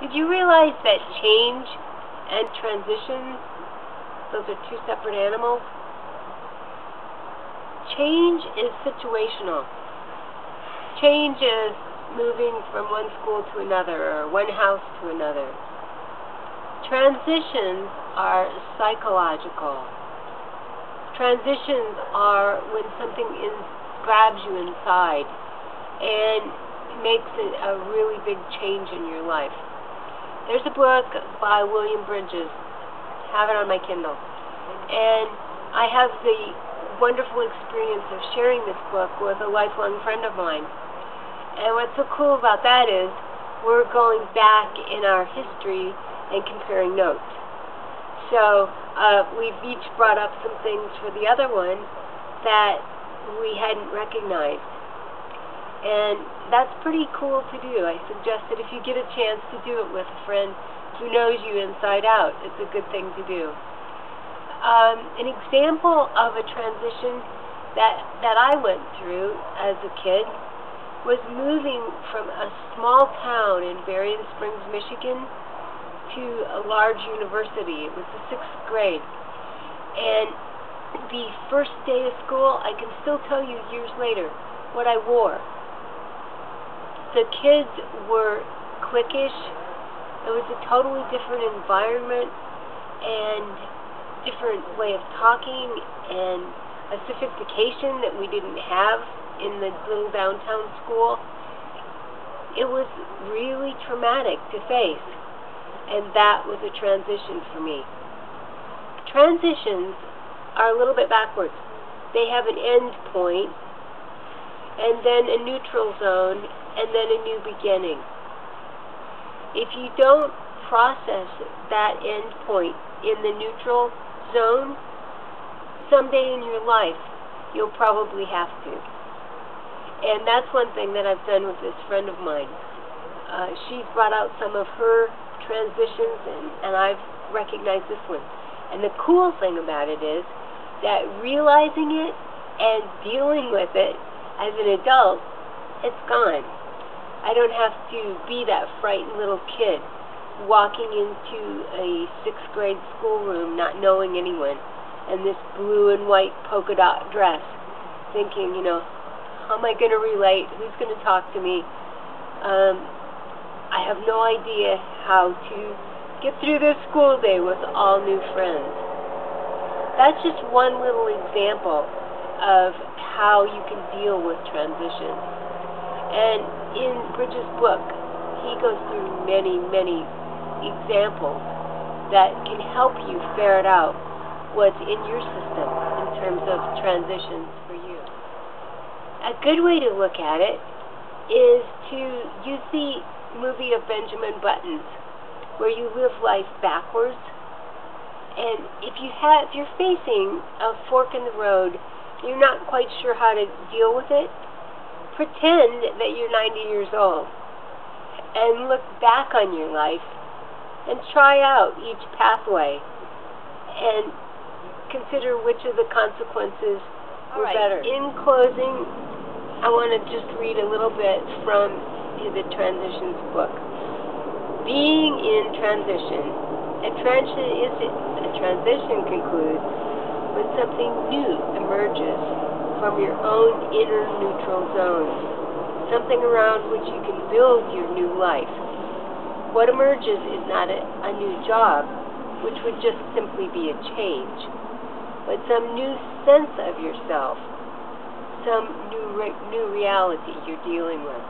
Did you realize that change and transition, those are two separate animals? Change is situational. Change is moving from one school to another or one house to another. Transitions are psychological. Transitions are when something grabs you inside and makes a really big change in your life. There's a book by William Bridges. I have it on my Kindle. And I have the wonderful experience of sharing this book with a lifelong friend of mine. And what's so cool about that is we're going back in our history and comparing notes. So we've each brought up some things for the other one that we hadn't recognized. And that's pretty cool to do. I suggest that if you get a chance to do it with a friend who knows you inside out, it's a good thing to do. An example of a transition that I went through as a kid was moving from a small town in Berrien Springs, Michigan to a large university. It was the 6th grade. And the first day of school, I can still tell you years later what I wore. The kids were cliquish. It was a totally different environment and different way of talking and a sophistication that we didn't have in the little downtown school. It was really traumatic to face, and that was a transition for me. Transitions are a little bit backwards. They have an end point, and then a neutral zone, and then a new beginning. If you don't process that end point in the neutral zone, someday in your life, you'll probably have to. And that's one thing that I've done with this friend of mine. She's brought out some of her transitions, and I've recognized this one. And the cool thing about it is that realizing it and dealing with it as an adult, it's gone. I don't have to be that frightened little kid walking into a 6th grade schoolroom not knowing anyone and this blue and white polka dot dress thinking, how am I going to relate? Who's going to talk to me? I have no idea how to get through this school day with all new friends. That's just one little example of how you can deal with transitions. And in Bridges' book, he goes through many, many examples that can help you ferret out what's in your system in terms of transitions for you. A good way to look at it is to use the movie of Benjamin Button's, where you live life backwards. And if you're facing a fork in the road, you're not quite sure how to deal with it, pretend that you're 90 years old and look back on your life and try out each pathway and consider which of the consequences were better. In closing, I want to just read a little bit from the Transitions book. Being in transition, a transition concludes when something new emerges from your own inner neutral zone, something around which you can build your new life. What emerges is not a new job, which would just simply be a change, but some new sense of yourself, some new reality you're dealing with.